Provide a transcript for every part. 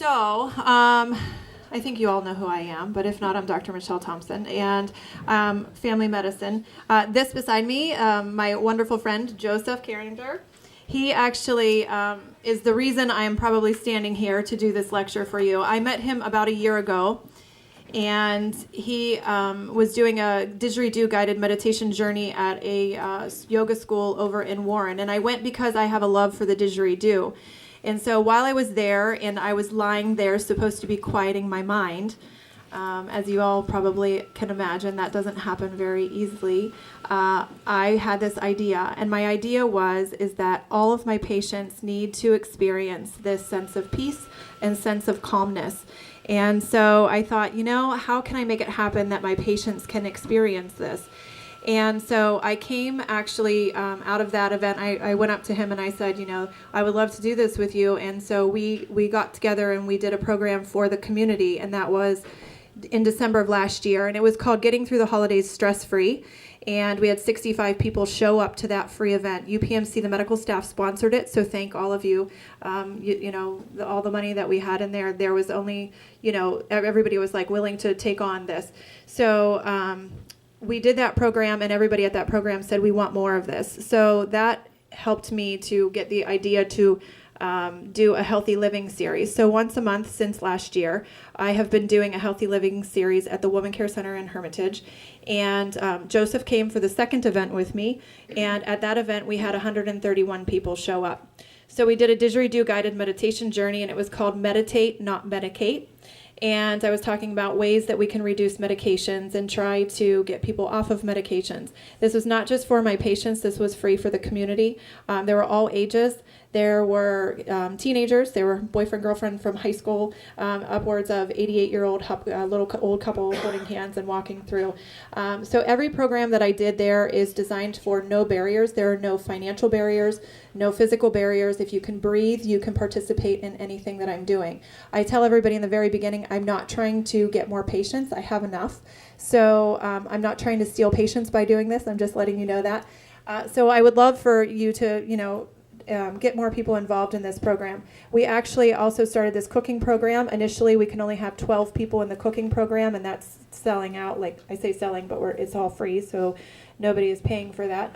I think you all know who I am, but if not, I'm Dr. Michelle Thompson, and family medicine. This beside me, my wonderful friend, Joseph Carringer. He actually is the reason I am probably standing here to do this lecture for you. I met him about a year ago, and he was doing a Didgeridoo guided meditation journey at a yoga school over in Warren, and I went because I have a love for the Didgeridoo. And so while I was there, and I was lying there supposed to be quieting my mind, as you all probably can imagine, that doesn't happen very easily, I had this idea. And my idea is that all of my patients need to experience this sense of peace and sense of calmness. And so I thought, how can I make it happen that my patients can experience this? And so I came actually out of that event. I went up to him and I said, I would love to do this with you. And so we got together and we did a program for the community, and that was in December of last year. And it was called Getting Through the Holidays Stress-Free. And we had 65 people show up to that free event. UPMC, the medical staff, sponsored it, so thank all of you. All the money that we had in there was only, everybody was like willing to take on this. So we did that program, and everybody at that program said, we want more of this. So that helped me to get the idea to do a healthy living series. So once a month since last year, I have been doing a healthy living series at the Woman Care Center in Hermitage. And Joseph came for the second event with me, and at that event we had 131 people show up. So we did a Didgeridoo guided meditation journey, and it was called Meditate, Not Medicate. And I was talking about ways that we can reduce medications and try to get people off of medications. This was not just for my patients. This was free for the community. They were all ages. There were teenagers. There were boyfriend, girlfriend from high school, upwards of 88-year-old little old couple holding hands and walking through. So every program that I did there is designed for no barriers. There are no financial barriers, no physical barriers. If you can breathe, you can participate in anything that I'm doing. I tell everybody in the very beginning, I'm not trying to get more patients. I have enough. So I'm not trying to steal patients by doing this. I'm just letting you know that. So I would love for you to, get more people involved in this program. We actually also started this cooking program. Initially, we can only have 12 people in the cooking program, and that's selling out. Like I say selling, but it's all free, so nobody is paying for that.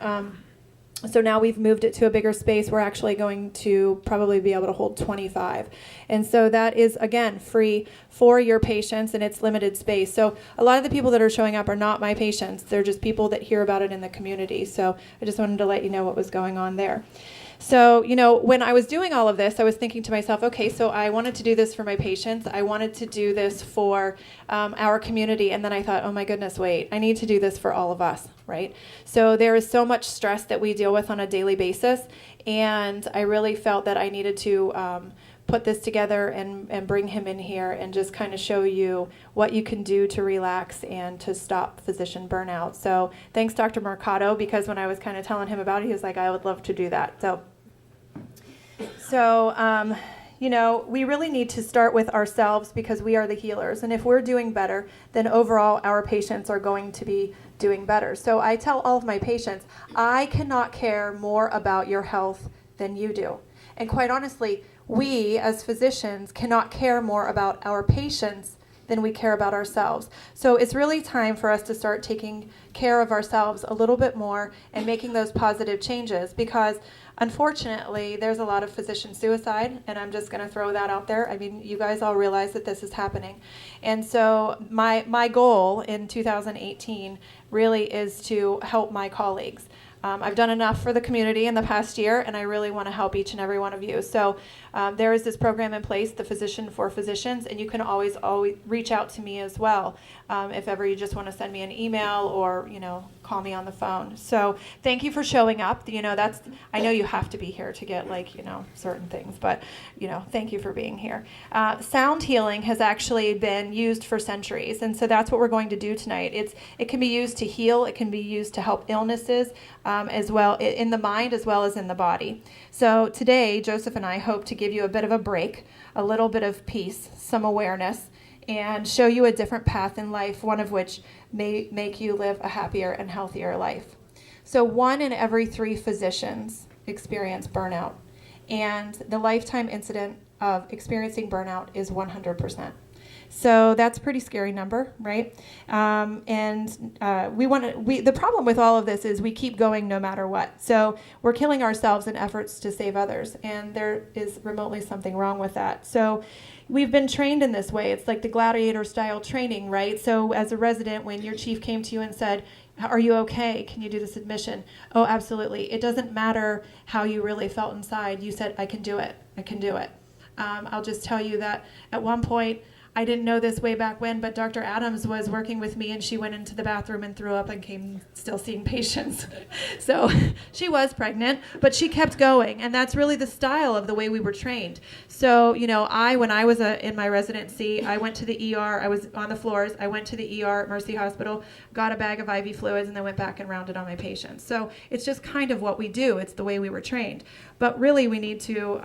So now we've moved it to a bigger space. We're actually going to probably be able to hold 25. And so that is, again, free for your patients, and it's limited space. So a lot of the people that are showing up are not my patients. They're just people that hear about it in the community. So I just wanted to let you know what was going on there. So, when I was doing all of this, I was thinking to myself, okay, so I wanted to do this for my patients. I wanted to do this for our community. And then I thought, oh my goodness, wait, I need to do this for all of us, right? So there is so much stress that we deal with on a daily basis. And I really felt that I needed to put this together and bring him in here and just kind of show you what you can do to relax and to stop physician burnout. So thanks, Dr. Mercado, because when I was kind of telling him about it, he was like, I would love to do that. So we really need to start with ourselves because we are the healers. And if we're doing better, then overall our patients are going to be doing better. So I tell all of my patients, I cannot care more about your health than you do. And quite honestly, we as physicians cannot care more about our patients than we care about ourselves. So it's really time for us to start taking care of ourselves a little bit more and making those positive changes, because unfortunately there's a lot of physician suicide, and I'm just going to throw that out there. I mean, you guys all realize that this is happening. And so my goal in 2018 really is to help my colleagues. I've done enough for the community in the past year, and I really want to help each and every one of you. So there is this program in place, the Physician for Physicians, and you can always reach out to me as well if ever you just want to send me an email or, call me on the phone. So thank you for showing up. I know you have to be here to get certain things, but thank you for being here. Sound healing has actually been used for centuries, and so that's what we're going to do tonight. It can be used to heal. It can be used to help illnesses as well in the mind as well as in the body. So today, Joseph and I hope to give you a bit of a break, a little bit of peace, some awareness, and show you a different path in life, one of which may make you live a happier and healthier life. So 1 in every 3 physicians experience burnout, and the lifetime incidence of experiencing burnout is 100%. So that's a pretty scary number, right? The problem with all of this is we keep going no matter what. So we're killing ourselves in efforts to save others, and there is remotely something wrong with that. So we've been trained in this way. It's like the gladiator style training, right? So as a resident, when your chief came to you and said, "Are you okay? Can you do this admission?" "Oh, absolutely." It doesn't matter how you really felt inside. You said, "I can do it. I can do it." I'll just tell you that at one point, I didn't know this way back when, but Dr. Adams was working with me, and she went into the bathroom and threw up and came still seeing patients. So she was pregnant, but she kept going, and that's really the style of the way we were trained. So, when I was in my residency, I went to the ER. I was on the floors. I went to the ER at Mercy Hospital, got a bag of IV fluids, and then went back and rounded on my patients. So it's just kind of what we do. It's the way we were trained. But really, we need to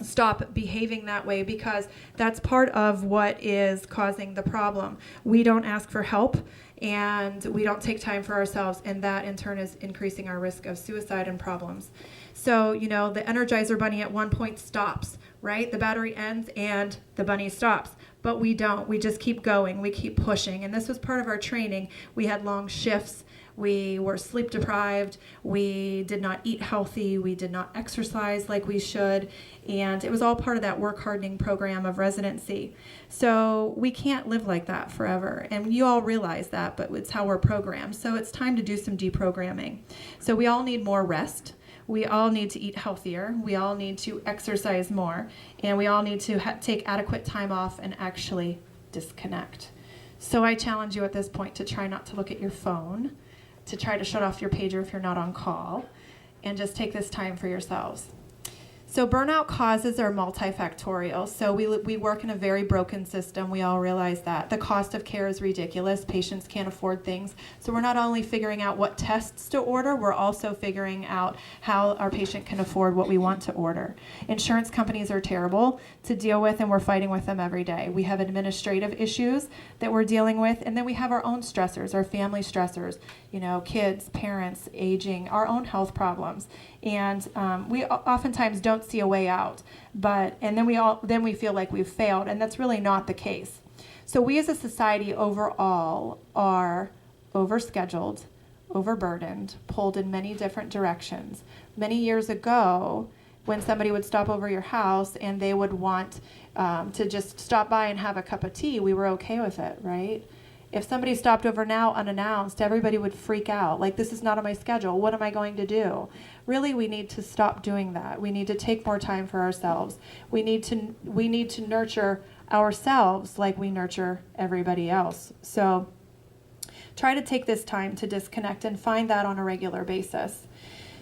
stop behaving that way, because that's part of what is causing the problem. We don't ask for help, and we don't take time for ourselves, and that in turn is increasing our risk of suicide and problems. So, the Energizer Bunny at one point stops, right? The battery ends and the bunny stops. But we don't. We just keep going. We keep pushing. And this was part of our training. We had long shifts. We were sleep deprived. We did not eat healthy. We did not exercise like we should. And it was all part of that work hardening program of residency. So we can't live like that forever. And you all realize that, but it's how we're programmed. So it's time to do some deprogramming. So we all need more rest. We all need to eat healthier. We all need to exercise more. And we all need to take adequate time off and actually disconnect. So I challenge you at this point to try not to look at your phone, to try to shut off your pager if you're not on call, and just take this time for yourselves. So burnout causes are multifactorial. So we work in a very broken system. We all realize that. The cost of care is ridiculous. Patients can't afford things. So we're not only figuring out what tests to order, we're also figuring out how our patient can afford what we want to order. Insurance companies are terrible to deal with, and we're fighting with them every day. We have administrative issues that we're dealing with, and then we have our own stressors, our family stressors, kids, parents, aging, our own health problems. And we oftentimes don't see a way out, and then we feel like we've failed, and that's really not the case. So we as a society overall are overscheduled, overburdened, pulled in many different directions. Many years ago, when somebody would stop over your house and they would want to just stop by and have a cup of tea, we were okay with it, right? If somebody stopped over now unannounced, everybody would freak out. Like, this is not on my schedule. What am I going to do? Really, we need to stop doing that. We need to take more time for ourselves. We need to nurture ourselves like we nurture everybody else. So try to take this time to disconnect and find that on a regular basis.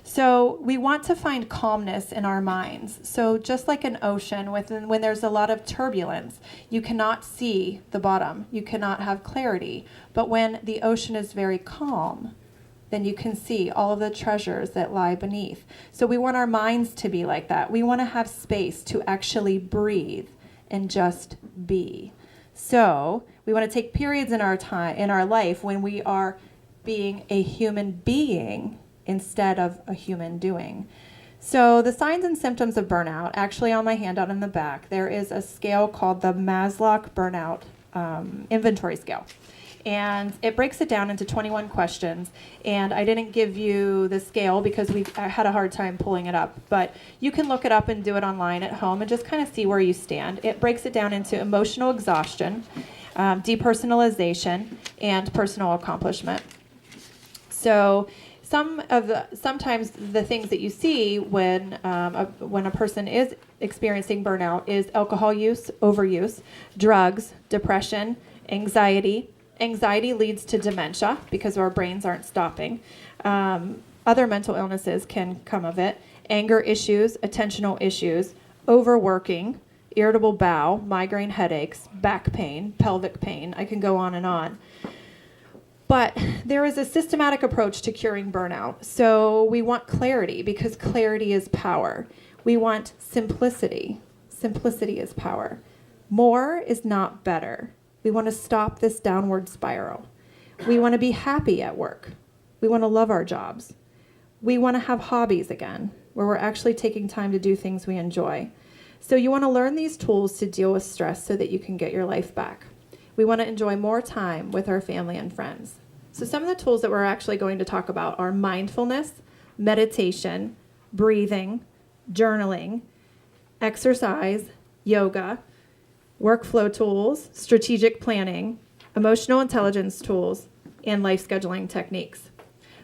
So we want to find calmness in our minds. So just like an ocean, when there's a lot of turbulence, you cannot see the bottom. You cannot have clarity. But when the ocean is very calm, then you can see all of the treasures that lie beneath. So we want our minds to be like that. We want to have space to actually breathe and just be. So we want to take periods in our life when we are being a human being instead of a human doing. So the signs and symptoms of burnout, actually on my handout in the back, there is a scale called the Maslow Burnout Inventory Scale. And it breaks it down into 21 questions. And I didn't give you the scale because I had a hard time pulling it up. But you can look it up and do it online at home and just kind of see where you stand. It breaks it down into emotional exhaustion, depersonalization, and personal accomplishment. So sometimes the things that you see when a person is experiencing burnout is alcohol use, overuse, drugs, depression, anxiety. Anxiety leads to dementia because our brains aren't stopping. Other mental illnesses can come of it. Anger issues, attentional issues, overworking, irritable bowel, migraine headaches, back pain, pelvic pain. I can go on and on. But there is a systematic approach to curing burnout. So we want clarity because clarity is power. We want simplicity. Simplicity is power. More is not better. We want to stop this downward spiral. We want to be happy at work. We want to love our jobs. We want to have hobbies again, where we're actually taking time to do things we enjoy. So you want to learn these tools to deal with stress so that you can get your life back. We want to enjoy more time with our family and friends. So some of the tools that we're actually going to talk about are mindfulness, meditation, breathing, journaling, exercise, yoga, workflow tools, strategic planning, emotional intelligence tools, and life scheduling techniques.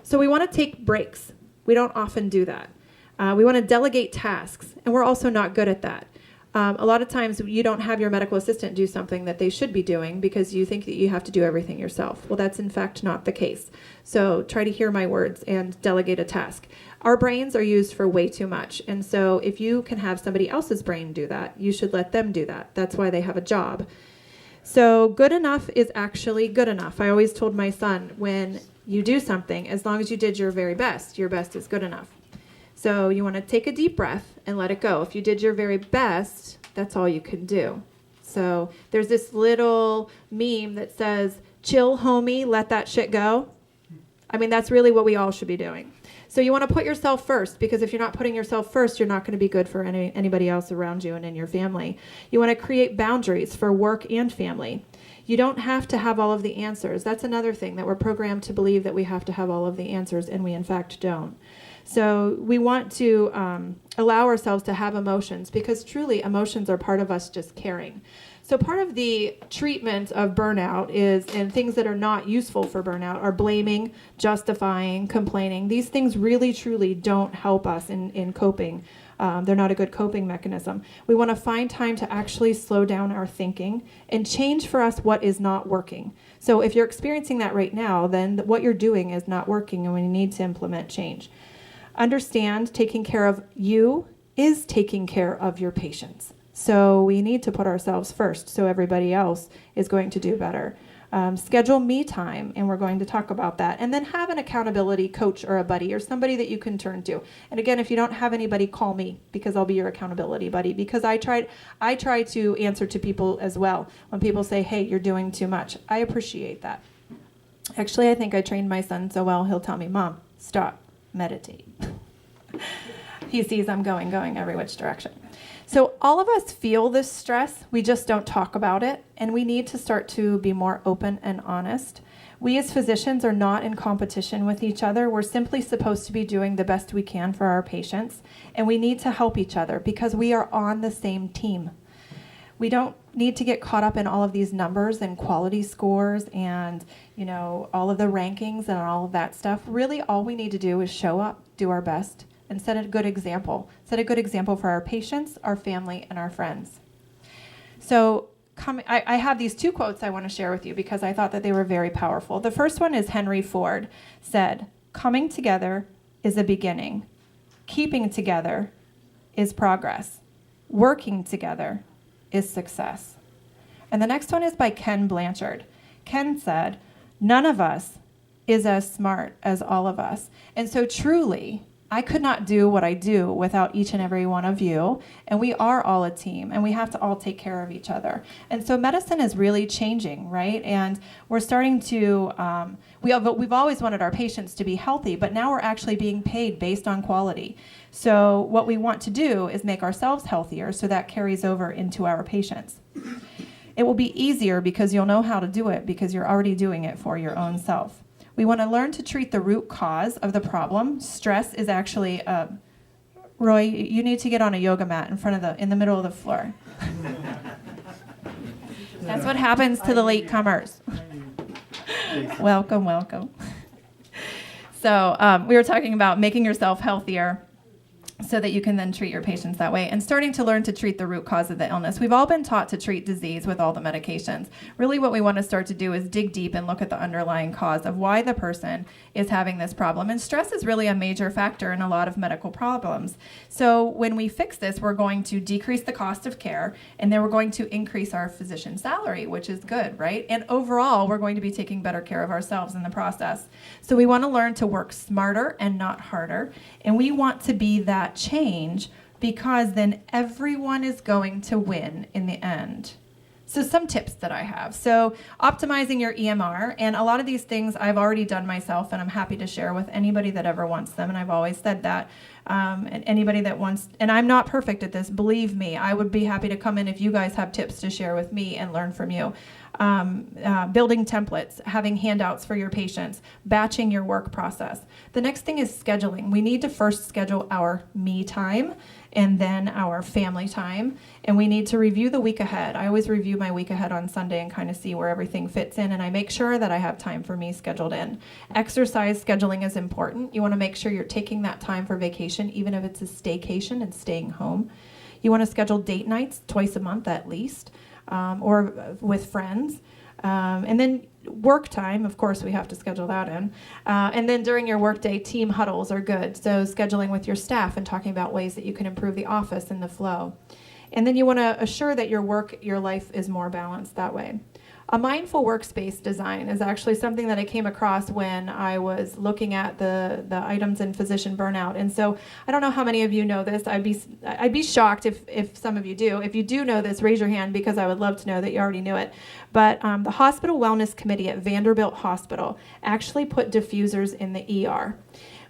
So we want to take breaks. We don't often do that. We want to delegate tasks, and we're also not good at that. A lot of times you don't have your medical assistant do something that they should be doing because you think that you have to do everything yourself. Well, that's in fact not the case. So try to hear my words and delegate a task. Our brains are used for way too much. And so if you can have somebody else's brain do that, you should let them do that. That's why they have a job. So good enough is actually good enough. I always told my son, when you do something, as long as you did your very best, your best is good enough. So you want to take a deep breath and let it go. If you did your very best, that's all you can do. So there's this little meme that says, chill, homie, let that shit go. I mean, that's really what we all should be doing. So you want to put yourself first, because if you're not putting yourself first, you're not going to be good for anybody else around you and in your family. You want to create boundaries for work and family. You don't have to have all of the answers. That's another thing, that we're programmed to believe that we have to have all of the answers, and we in fact don't. So we want to allow ourselves to have emotions, because truly emotions are part of us just caring. So part of the treatment of burnout is, and things that are not useful for burnout, are blaming, justifying, complaining. These things really, truly don't help us in coping. They're not a good coping mechanism. We want to find time to actually slow down our thinking and change for us what is not working. So if you're experiencing that right now, then what you're doing is not working, and we need to implement change. Understand, taking care of you is taking care of your patients. So we need to put ourselves first so everybody else is going to do better. Schedule me time, and we're going to talk about that. And then have an accountability coach or a buddy or somebody that you can turn to. And again, if you don't have anybody, call me, because I'll be your accountability buddy. Because I try to answer to people as well. When people say, hey, you're doing too much, I appreciate that. Actually, I think I trained my son so well, he'll tell me, Mom, stop, meditate. He sees I'm going every which direction. So all of us feel this stress, we just don't talk about it, and we need to start to be more open and honest. We as physicians are not in competition with each other. We're simply supposed to be doing the best we can for our patients, and we need to help each other because we are on the same team. We don't need to get caught up in all of these numbers and quality scores and, all of the rankings and all of that stuff. Really, all we need to do is show up, do our best, and set a good example. Set a good example for our patients, our family, and our friends. So I have these two quotes I want to share with you because I thought that they were very powerful. The first one is Henry Ford said, coming together is a beginning. Keeping together is progress. Working together is success. And the next one is by Ken Blanchard. Ken said, none of us is as smart as all of us. And so truly, I could not do what I do without each and every one of you, and we are all a team, and we have to all take care of each other. And so medicine is really changing, right? And we're starting to, we've always wanted our patients to be healthy, but now we're actually being paid based on quality. So what we want to do is make ourselves healthier, so that carries over into our patients. It will be easier because you'll know how to do it because you're already doing it for your own self. We want to learn to treat the root cause of the problem. Stress is actually, Roy, you need to get on a yoga mat in the middle of the floor. That's what happens to the latecomers. Welcome. So we were talking about making yourself healthier so that you can then treat your patients that way, and starting to learn to treat the root cause of the illness. We've all been taught to treat disease with all the medications. Really what we want to start to do is dig deep and look at the underlying cause of why the person is having this problem. And stress is really a major factor in a lot of medical problems. So when we fix this, we're going to decrease the cost of care, and then we're going to increase our physician salary, which is good, right? And overall, we're going to be taking better care of ourselves in the process. So we want to learn to work smarter and not harder, and we want to be that change, because then everyone is going to win in the end. So some tips that I have. So optimizing your EMR, and a lot of these things I've already done myself, and I'm happy to share with anybody that ever wants them, and I've always said that. And anybody that wants, and I'm not perfect at this, believe me, I would be happy to come in if you guys have tips to share with me and learn from you. Building templates, having handouts for your patients, batching your work process. The next thing is scheduling. We need to first schedule our me time and then our family time, and we need to review the week ahead. I always review my week ahead on Sunday and kind of see where everything fits in, and I make sure that I have time for me scheduled in. Exercise scheduling is important. You want to make sure you're taking that time for vacation, even if it's a staycation and staying home. You want to schedule date nights twice a month at least, or with friends. And then work time, of course, we have to schedule that in. And then during your workday, team huddles are good. So scheduling with your staff and talking about ways that you can improve the office and the flow. And then you want to assure that your life is more balanced that way. A mindful workspace design is actually something that I came across when I was looking at the items in Physician Burnout. And so I don't know how many of you know this. I'd be shocked if some of you do. If you do know this, raise your hand, because I would love to know that you already knew it. But the Hospital Wellness Committee at Vanderbilt Hospital actually put diffusers in the ER,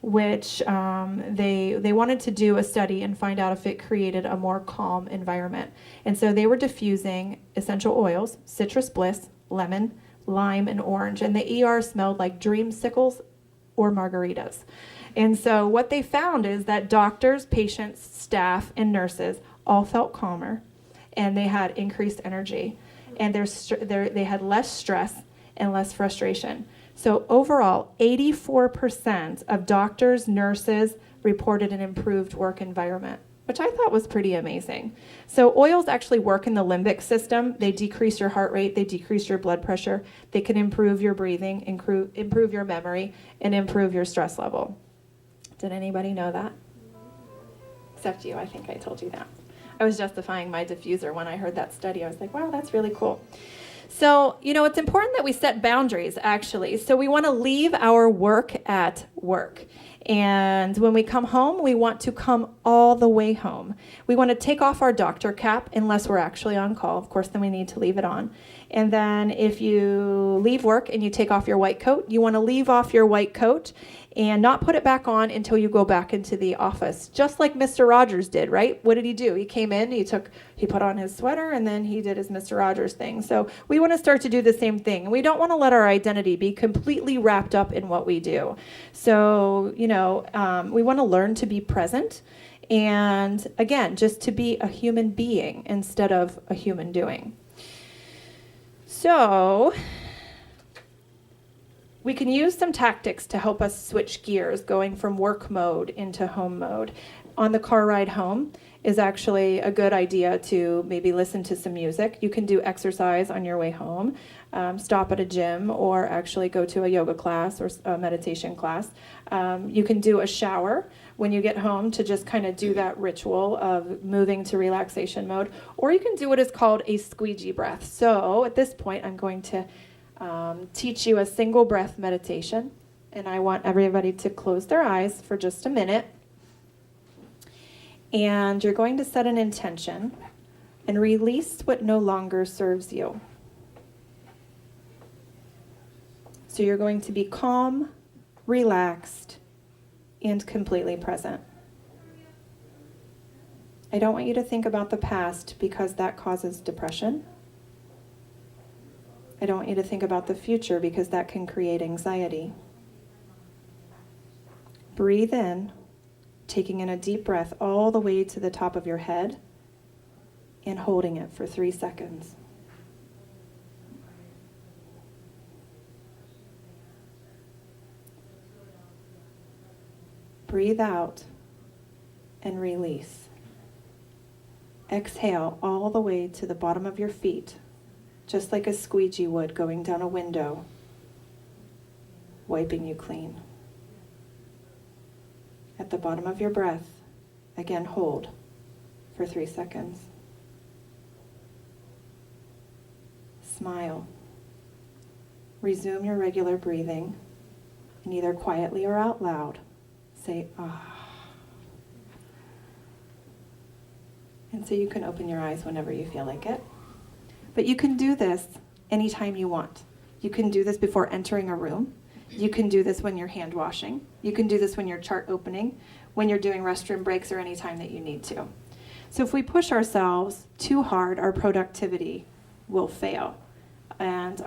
which they wanted to do a study and find out if it created a more calm environment. And so they were diffusing essential oils, citrus bliss, lemon, lime, and orange. And the ER smelled like dreamsicles or margaritas. And so what they found is that doctors, patients, staff, and nurses all felt calmer, and they had increased energy, and they had less stress and less frustration. So overall, 84% of doctors, nurses reported an improved work environment, which I thought was pretty amazing. So oils actually work in the limbic system. They decrease your heart rate, they decrease your blood pressure, they can improve your breathing, improve your memory, and improve your stress level. Did anybody know that? Except you, I think I told you that. I was justifying my diffuser when I heard that study. I was like, wow, that's really cool. So, it's important that we set boundaries, actually. So we want to leave our work at work. And when we come home, we want to come all the way home. We want to take off our doctor cap unless we're actually on call. Of course, then we need to leave it on. And then if you leave work and you take off your white coat, you want to leave off your white coat and not put it back on until you go back into the office, just like Mr. Rogers did, right? What did he do? He came in, he put on his sweater, and then he did his Mr. Rogers thing. So we want to start to do the same thing. And we don't want to let our identity be completely wrapped up in what we do. So, we want to learn to be present, and again, just to be a human being instead of a human doing. So we can use some tactics to help us switch gears, going from work mode into home mode. On the car ride home is actually a good idea to maybe listen to some music. You can do exercise on your way home, stop at a gym, or actually go to a yoga class or a meditation class. You can do a shower when you get home to just kind of do that ritual of moving to relaxation mode, or you can do what is called a squeegee breath. So at this point, I'm going to teach you a single breath meditation, and I want everybody to close their eyes for just a minute. And you're going to set an intention and release what no longer serves you. So you're going to be calm, relaxed, and completely present. I don't want you to think about the past because that causes depression. I don't want you to think about the future because that can create anxiety. Breathe in, taking in a deep breath all the way to the top of your head and holding it for 3 seconds. Breathe out and release. Exhale all the way to the bottom of your feet, just like a squeegee would going down a window, wiping you clean. At the bottom of your breath, again hold for 3 seconds. Smile. Resume your regular breathing, and either quietly or out loud, say, ah. And so you can open your eyes whenever you feel like it. But you can do this anytime you want. You can do this before entering a room. You can do this when you're hand washing. You can do this when you're chart opening, when you're doing restroom breaks or any time that you need to. So if we push ourselves too hard, our productivity will fail. And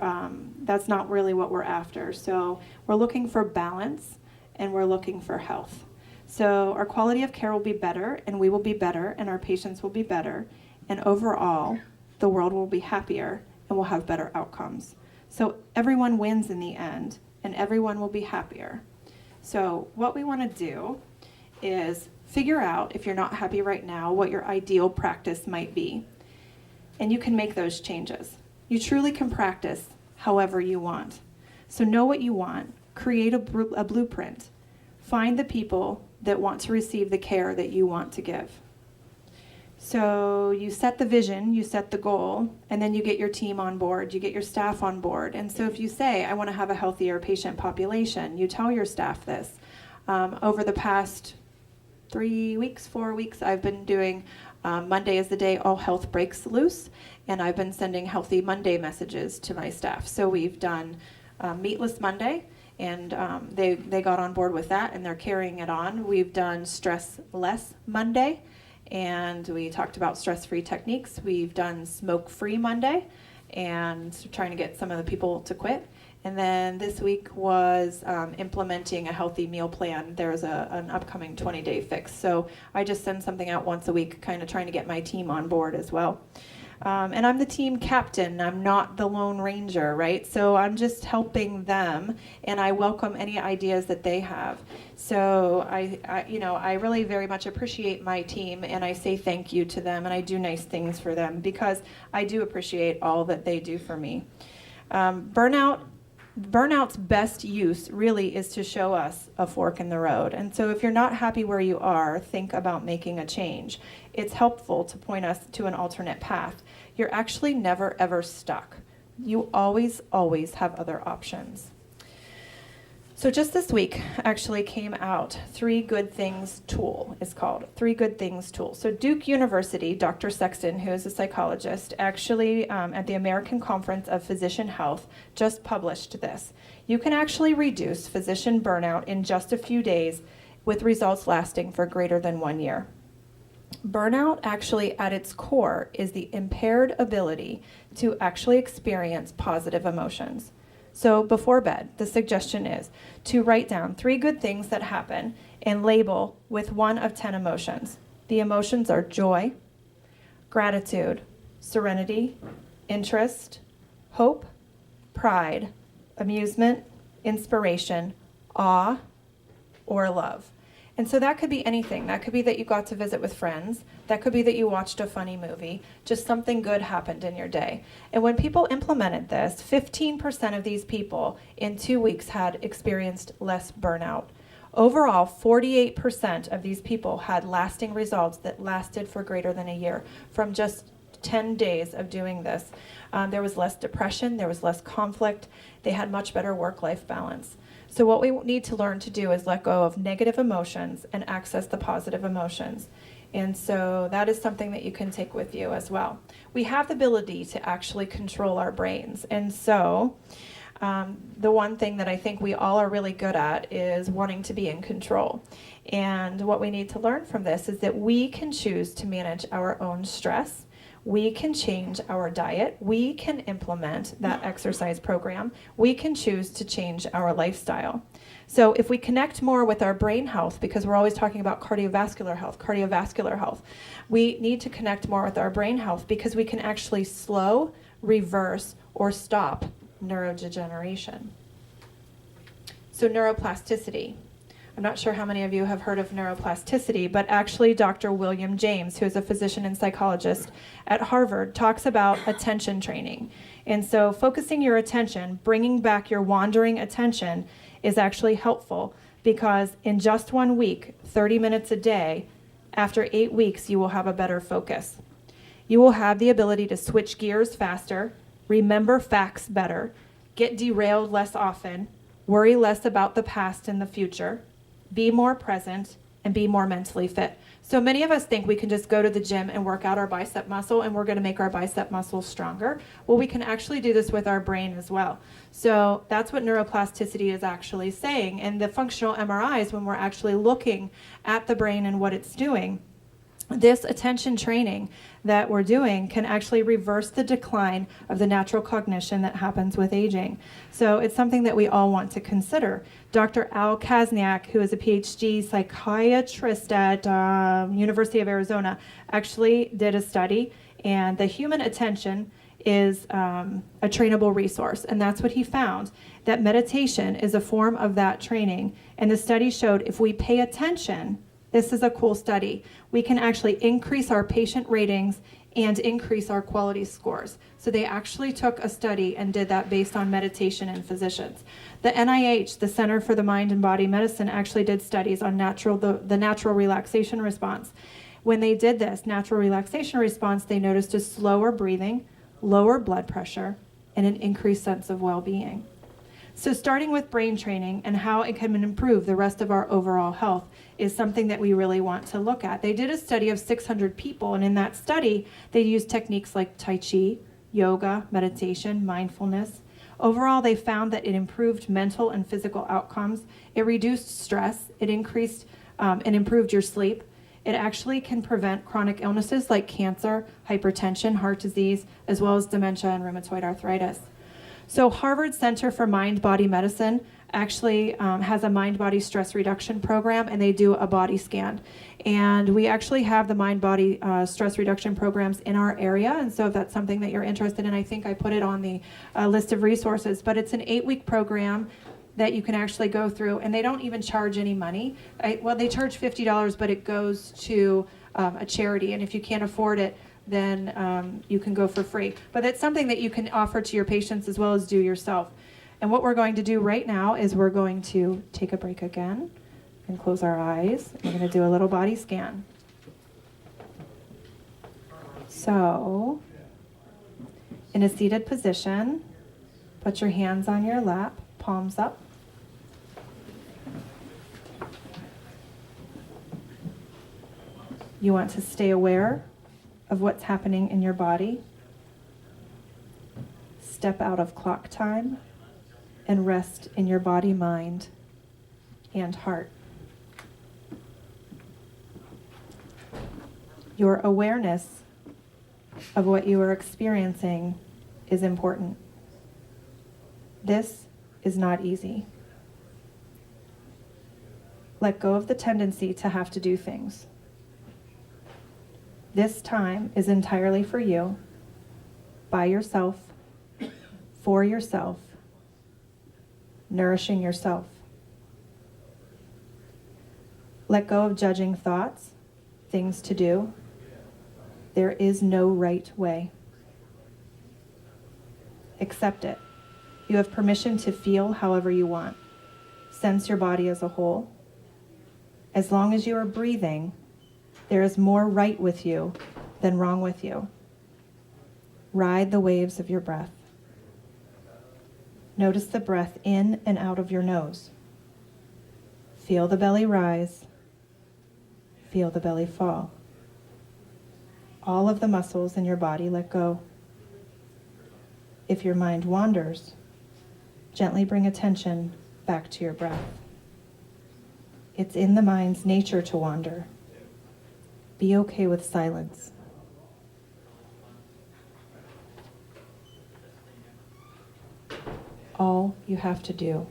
that's not really what we're after. So we're looking for balance, and we're looking for health. So our quality of care will be better, and we will be better, and our patients will be better. And overall, the world will be happier, and we'll have better outcomes. So everyone wins in the end, and everyone will be happier. So what we want to do is figure out, if you're not happy right now, what your ideal practice might be. And you can make those changes. You truly can practice however you want. So know what you want. Create a blueprint. Find the people that want to receive the care that you want to give. So you set the vision, you set the goal, and then you get your team on board, you get your staff on board. And so if you say, I want to have a healthier patient population, you tell your staff this. Over the past 4 weeks, I've been doing Monday is the day all health breaks loose, and I've been sending Healthy Monday messages to my staff. So we've done Meatless Monday, and they got on board with that, and they're carrying it on. We've done Stress Less Monday, and we talked about stress-free techniques. We've done Smoke-Free Monday, and trying to get some of the people to quit. And then this week was implementing a healthy meal plan. There's an upcoming 20-day fix. So I just send something out once a week, kind of trying to get my team on board as well. And I'm the team captain. I'm not the Lone Ranger, right? So I'm just helping them, and I welcome any ideas that they have. So I really very much appreciate my team, and I say thank you to them, and I do nice things for them because I do appreciate all that they do for me. Burnout's best use really is to show us a fork in the road. And so if you're not happy where you are, think about making a change. It's helpful to point us to an alternate path. You're actually never, ever stuck. You always, always have other options. So just this week actually came out 3 Good Things tool. It's called 3 Good Things tool. So Duke University, Dr. Sexton, who is a psychologist, actually at the American Conference of Physician Health just published this. You can actually reduce physician burnout in just a few days with results lasting for greater than 1 year. Burnout actually at its core is the impaired ability to actually experience positive emotions. So before bed, the suggestion is to write down 3 good things that happen and label with 1 of 10 emotions. The emotions are joy, gratitude, serenity, interest, hope, pride, amusement, inspiration, awe, or love. And so that could be anything. That could be that you got to visit with friends. That could be that you watched a funny movie. Just something good happened in your day. And when people implemented this, 15% of these people in 2 weeks had experienced less burnout. Overall, 48% of these people had lasting results that lasted for greater than a year from just 10 days of doing this. There was less depression. There was less conflict. They had much better work-life balance. So what we need to learn to do is let go of negative emotions and access the positive emotions. And so that is something that you can take with you as well. We have the ability to actually control our brains. And so the one thing that I think we all are really good at is wanting to be in control. And what we need to learn from this is that we can choose to manage our own stress. We can change our diet. We can implement that exercise program. We can choose to change our lifestyle. So if we connect more with our brain health, because we're always talking about cardiovascular health, we need to connect more with our brain health because we can actually slow, reverse, or stop neurodegeneration. So neuroplasticity. I'm not sure how many of you have heard of neuroplasticity, but actually Dr. William James, who is a physician and psychologist at Harvard, talks about attention training. And so focusing your attention, bringing back your wandering attention is actually helpful because in just 1 week, 30 minutes a day, after 8 weeks, you will have a better focus. You will have the ability to switch gears faster, remember facts better, get derailed less often, worry less about the past and the future, be more present, and be more mentally fit. So many of us think we can just go to the gym and work out our bicep muscle and we're going to make our bicep muscles stronger. Well, we can actually do this with our brain as well. So that's what neuroplasticity is actually saying. And the functional MRIs, when we're actually looking at the brain and what it's doing, this attention training that we're doing can actually reverse the decline of the natural cognition that happens with aging. So it's something that we all want to consider. Dr. Al Kazniak, who is a PhD psychiatrist at University of Arizona, actually did a study, and the human attention is a trainable resource. And that's what he found, that meditation is a form of that training. And the study showed if we pay attention, this is a cool study, we can actually increase our patient ratings and increase our quality scores. So they actually took a study and did that based on meditation in physicians. The NIH, the Center for the Mind and Body Medicine, actually did studies on the natural relaxation response. When they did this natural relaxation response, they noticed a slower breathing, lower blood pressure, and an increased sense of well-being. So starting with brain training and how it can improve the rest of our overall health is something that we really want to look at. They did a study of 600 people, and in that study, they used techniques like Tai Chi, yoga, meditation, mindfulness. Overall, they found that it improved mental and physical outcomes. It reduced stress. It increased and improved your sleep. It actually can prevent chronic illnesses like cancer, hypertension, heart disease, as well as dementia and rheumatoid arthritis. So Harvard Center for Mind-Body Medicine actually has a mind-body stress reduction program, and they do a body scan. And we actually have the mind-body stress reduction programs in our area, and so if that's something that you're interested in, I think I put it on the list of resources. But it's an 8-week program that you can actually go through, and they don't even charge any money. Well, they charge $50, but it goes to a charity, and if you can't afford it, then you can go for free. But it's something that you can offer to your patients as well as do yourself. And what we're going to do right now is we're going to take a break again and close our eyes. We're going to do a little body scan. So, in a seated position, put your hands on your lap, palms up. You want to stay aware of what's happening in your body. Step out of clock time and rest in your body, mind, and heart. Your awareness of what you are experiencing is important. This is not easy. Let go of the tendency to have to do things. This time is entirely for you, by yourself, for yourself, nourishing yourself. Let go of judging thoughts, things to do. There is no right way. Accept it. You have permission to feel however you want. Sense your body as a whole. As long as you are breathing, there is more right with you than wrong with you. Ride the waves of your breath. Notice the breath in and out of your nose. Feel the belly rise. Feel the belly fall. All of the muscles in your body let go. If your mind wanders, gently bring attention back to your breath. It's in the mind's nature to wander. Be okay with silence. All you have to do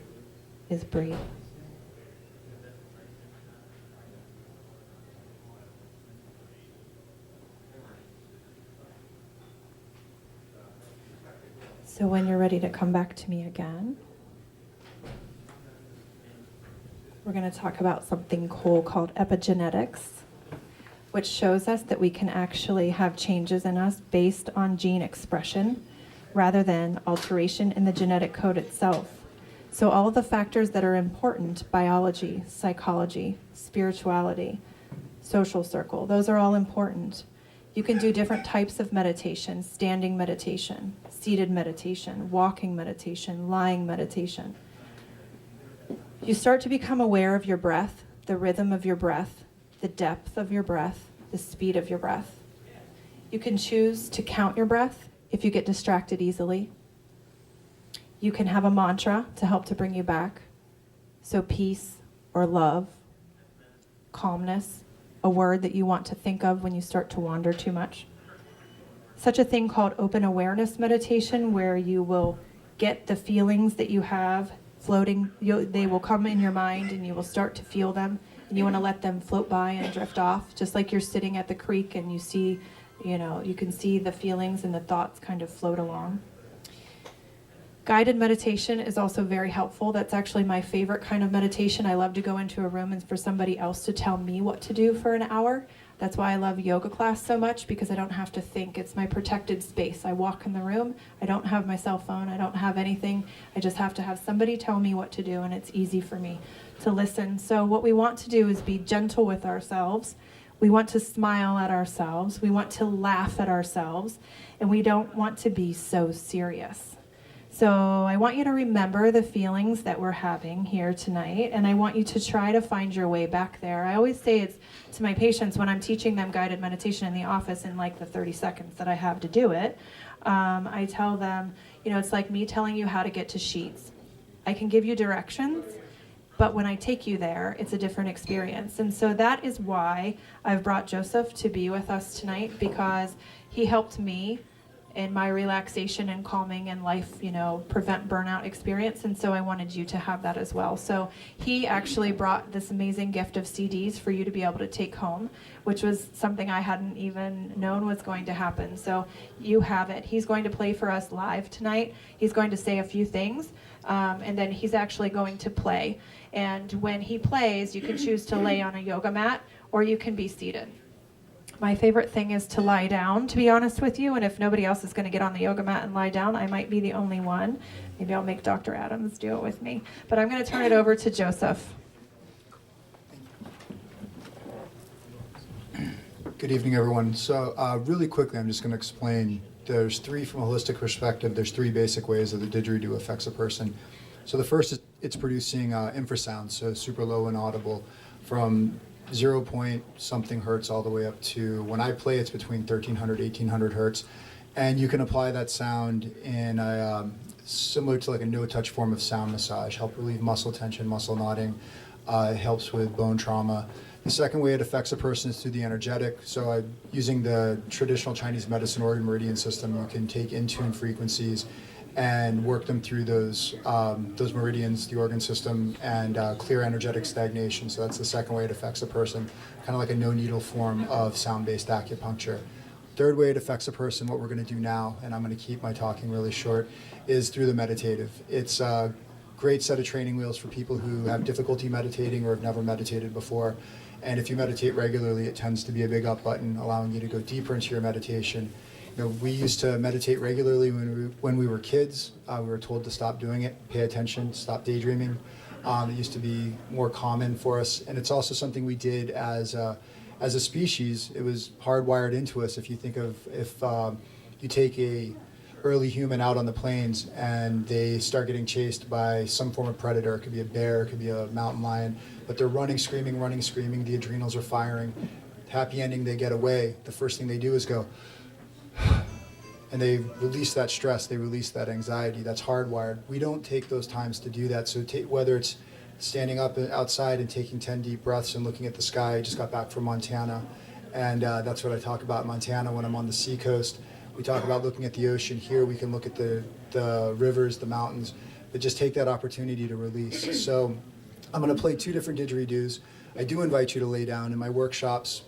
is breathe. So when you're ready to come back to me again, we're going to talk about something cool called epigenetics, which shows us that we can actually have changes in us based on gene expression rather than alteration in the genetic code itself. So all of the factors that are important, biology, psychology, spirituality, social circle, those are all important. You can do different types of meditation, standing meditation, seated meditation, walking meditation, lying meditation. You start to become aware of your breath. the rhythm of your breath, the depth of your breath, the speed of your breath. You can choose to count your breath if you get distracted easily. You can have a mantra to help to bring you back. So peace or love, calmness, a word that you want to think of when you start to wander too much. Such a thing called open awareness meditation, where you will get the feelings that you have floating. They will come in your mind and you will start to feel them, and you want to let them float by and drift off, just like you're sitting at the creek and you see, you can see the feelings and the thoughts kind of float along. Guided meditation is also very helpful. That's actually my favorite kind of meditation. I love to go into a room and for somebody else to tell me what to do for an hour. That's why I love yoga class so much, because I don't have to think. It's my protected space. I walk in the room. I don't have my cell phone. I don't have anything. I just have to have somebody tell me what to do, and it's easy for me to listen. So what we want to do is be gentle with ourselves. We want to smile at ourselves. We want to laugh at ourselves, and we don't want to be so serious. So I want you to remember the feelings that we're having here tonight, and I want you to try to find your way back there. I always say it's to my patients when I'm teaching them guided meditation in the office in like the 30 seconds that I have to do it. I tell them, it's like me telling you how to get to Sheets. I can give you directions, but when I take you there, it's a different experience. And so that is why I've brought Joseph to be with us tonight, because he helped me in my relaxation and calming and life, prevent burnout experience. And so I wanted you to have that as well. So he actually brought this amazing gift of CDs for you to be able to take home, which was something I hadn't even known was going to happen. So you have it. He's going to play for us live tonight. He's going to say a few things, and then he's actually going to play. And when he plays, you can choose to lay on a yoga mat or you can be seated. My favorite thing is to lie down, to be honest with you, and if nobody else is going to get on the yoga mat and lie down, I might be the only one. Maybe I'll make Dr. Adams do it with me. But I'm going to turn it over to Joseph. Good evening, everyone. So really quickly, I'm just going to explain. There's three, from a holistic perspective, there's three basic ways that the didgeridoo affects a person. So the first is it's producing infrasound, so super low and audible, from 0 point something hertz all the way up to, when I play, it's between 1300, 1800 hertz. And you can apply that sound in a, similar to like a no-touch form of sound massage, help relieve muscle tension, muscle knotting, helps with bone trauma. The second way it affects a person is through the energetic. So using the traditional Chinese medicine organ meridian system, you can take in-tune frequencies and work them through those meridians, the organ system, and clear energetic stagnation. So that's the second way it affects a person, kind of like a no-needle form of sound-based acupuncture. Third way it affects a person, what we're going to do now, and I'm going to keep my talking really short, is through the meditative. It's a great set of training wheels for people who have difficulty meditating or have never meditated before. And if you meditate regularly, it tends to be a big up button, allowing you to go deeper into your meditation. We used to meditate regularly when we were kids. We were told to stop doing it, pay attention, stop daydreaming. It used to be more common for us, and it's also something we did as a species. It was hardwired into us. If you think of, if you take a early human out on the plains and they start getting chased by some form of predator, it could be a bear, it could be a mountain lion, but they're running, screaming, the adrenals are firing. Happy ending, they get away. The first thing they do is go, and they release that stress, they release that anxiety. That's hardwired. We don't take those times to do that. So whether it's standing up outside and taking 10 deep breaths and looking at the sky. I just got back from Montana, and that's what I talk about in Montana when I'm on the seacoast. We talk about looking at the ocean. Here we can look at the rivers, the mountains, but just take that opportunity to release. So I'm going to play two different didgeridoos. I do invite you to lay down. In my workshops,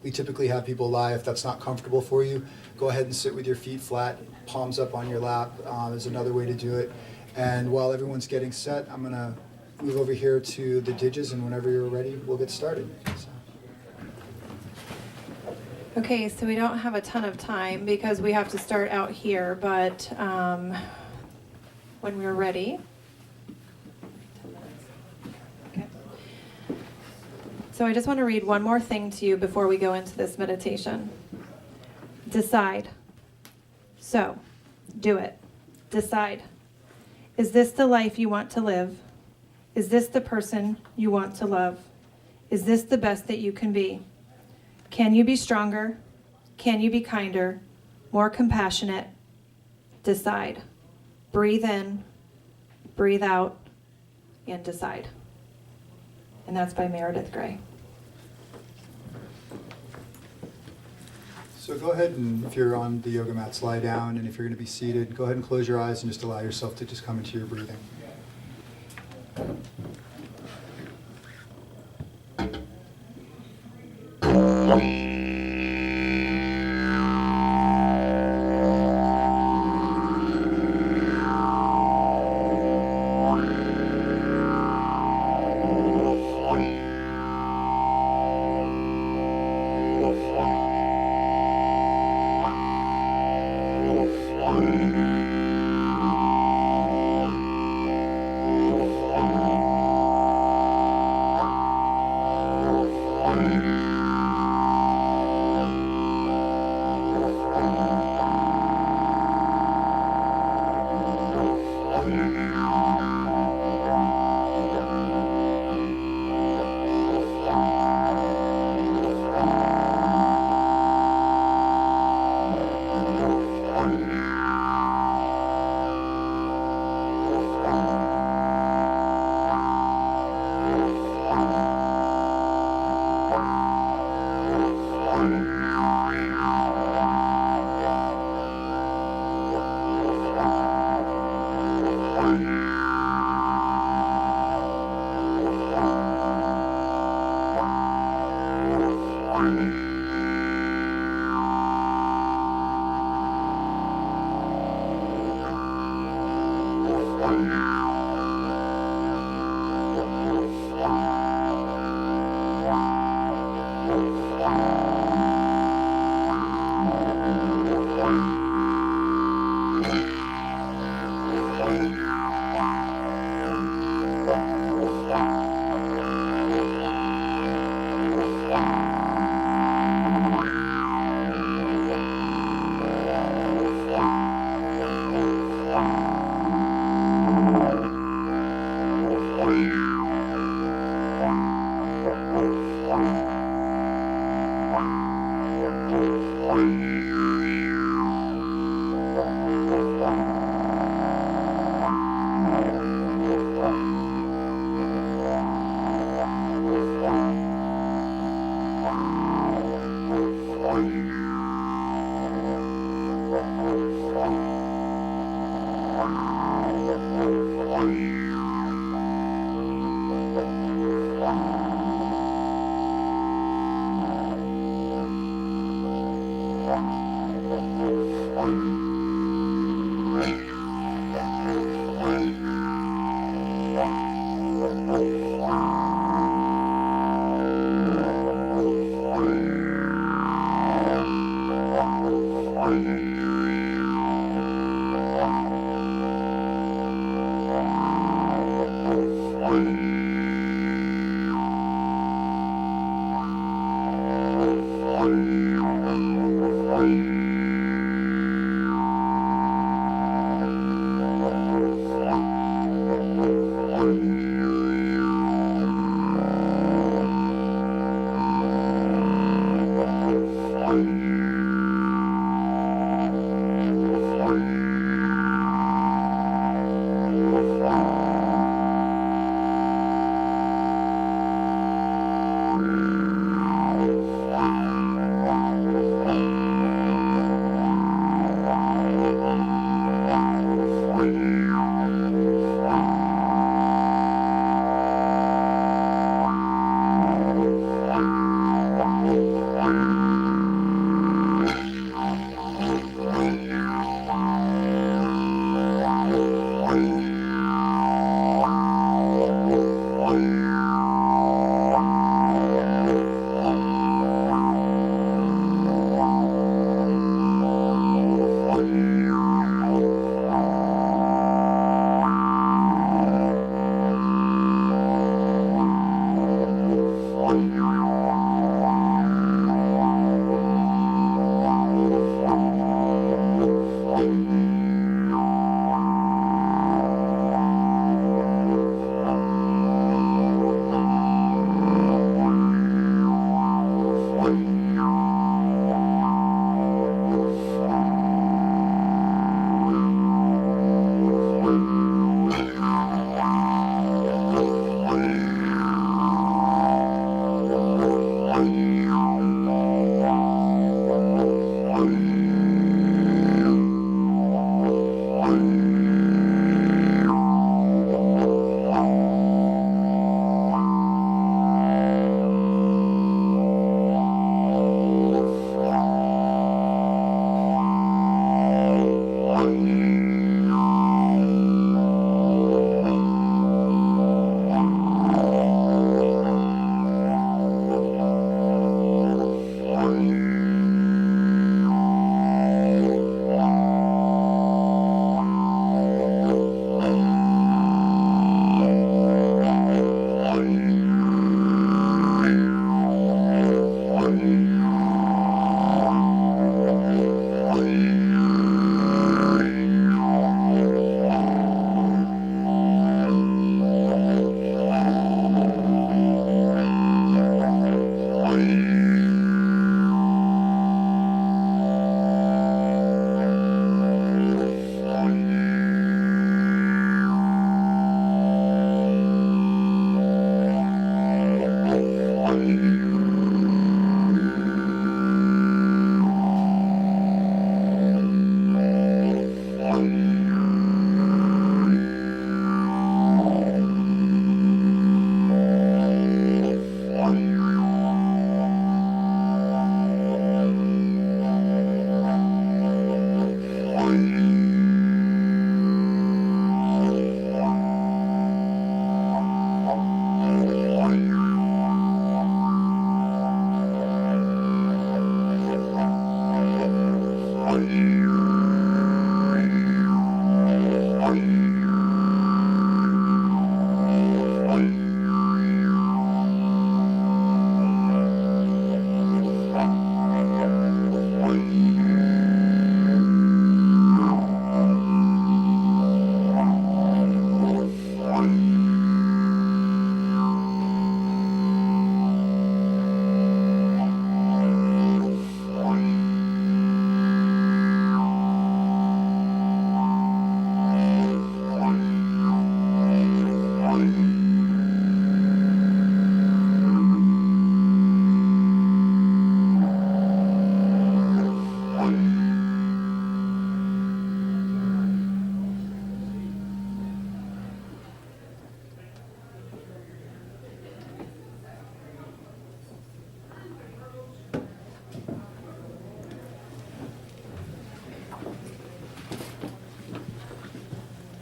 we typically have people lie. If that's not comfortable for you, go ahead and sit with your feet flat, palms up on your lap is another way to do it. And while everyone's getting set, I'm going to move over here to the didges, and whenever you're ready, we'll get started. So. Okay, so we don't have a ton of time because we have to start out here, but when we're ready. Okay. So I just want to read one more thing to you before we go into this meditation. Decide. So, do it. Decide. Is this the life you want to live? Is this the person you want to love? Is this the best that you can be? Can you be stronger? Can you be kinder? More compassionate? Decide. Breathe in, breathe out, and decide. And that's by Meredith Grey. So go ahead and, if you're on the yoga mats, lie down, and if you're going to be seated, go ahead and close your eyes and just allow yourself to just come into your breathing.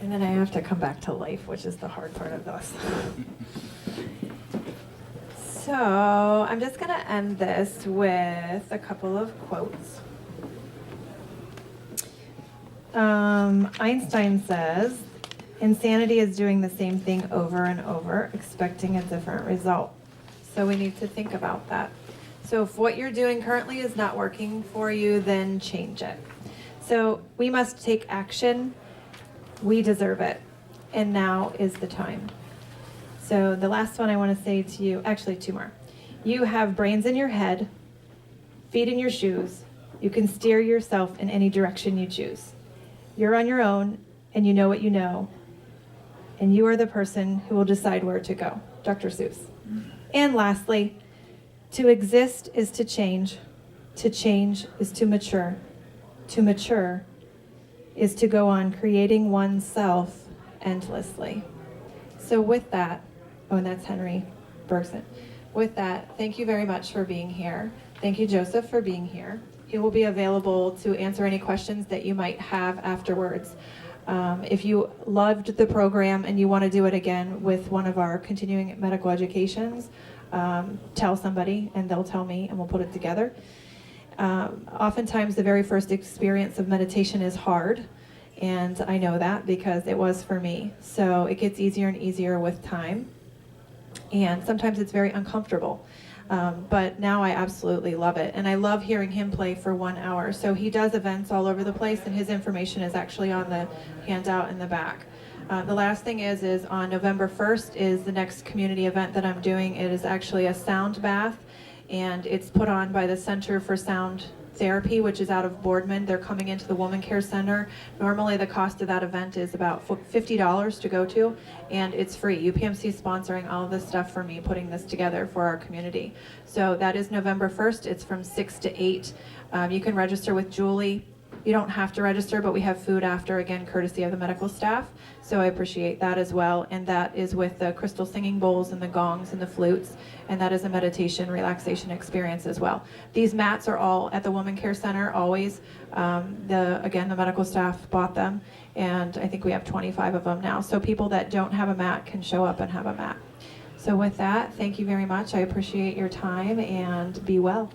And then I have to come back to life, which is the hard part of this. So I'm just going to end this with a couple of quotes. Einstein says, insanity is doing the same thing over and over, expecting a different result. So we need to think about that. So if what you're doing currently is not working for you, then change it. So we must take action. We deserve it. And now is the time. So the last one I want to say to you, actually two more. You have brains in your head, feet in your shoes. You can steer yourself in any direction you choose. You're on your own, and you know what you know. And you are the person who will decide where to go. Dr. Seuss. And lastly, to exist is to change. To change is to mature. To mature is to go on creating oneself endlessly. So with that, oh, and that's Henry Bergson. With that, thank you very much for being here. Thank you, Joseph, for being here. He will be available to answer any questions that you might have afterwards. If you loved the program and you want to do it again with one of our continuing medical educations, tell somebody and they'll tell me and we'll put it together. Oftentimes the very first experience of meditation is hard, and I know that because it was for me. So it gets easier and easier with time, and sometimes it's very uncomfortable. But now I absolutely love it, and I love hearing him play for 1 hour. So he does events all over the place, and his information is actually on the handout in the back. The last thing is on November 1st is the next community event that I'm doing. It is actually a sound bath, and it's put on by the Center for Sound Therapy, which is out of Boardman. They're coming into the Woman Care Center. Normally the cost of that event is about $50 to go to, and it's free. UPMC is sponsoring all of this stuff for me, putting this together for our community. So that is November 1st. It's from 6 to 8. You can register with Julie. You don't have to register, but we have food after, again, courtesy of the medical staff. So I appreciate that as well. And that is with the crystal singing bowls and the gongs and the flutes. And that is a meditation relaxation experience as well. These mats are all at the Women Care Center always. Again, the medical staff bought them. And I think we have 25 of them now. So people that don't have a mat can show up and have a mat. So with that, thank you very much. I appreciate your time, and be well.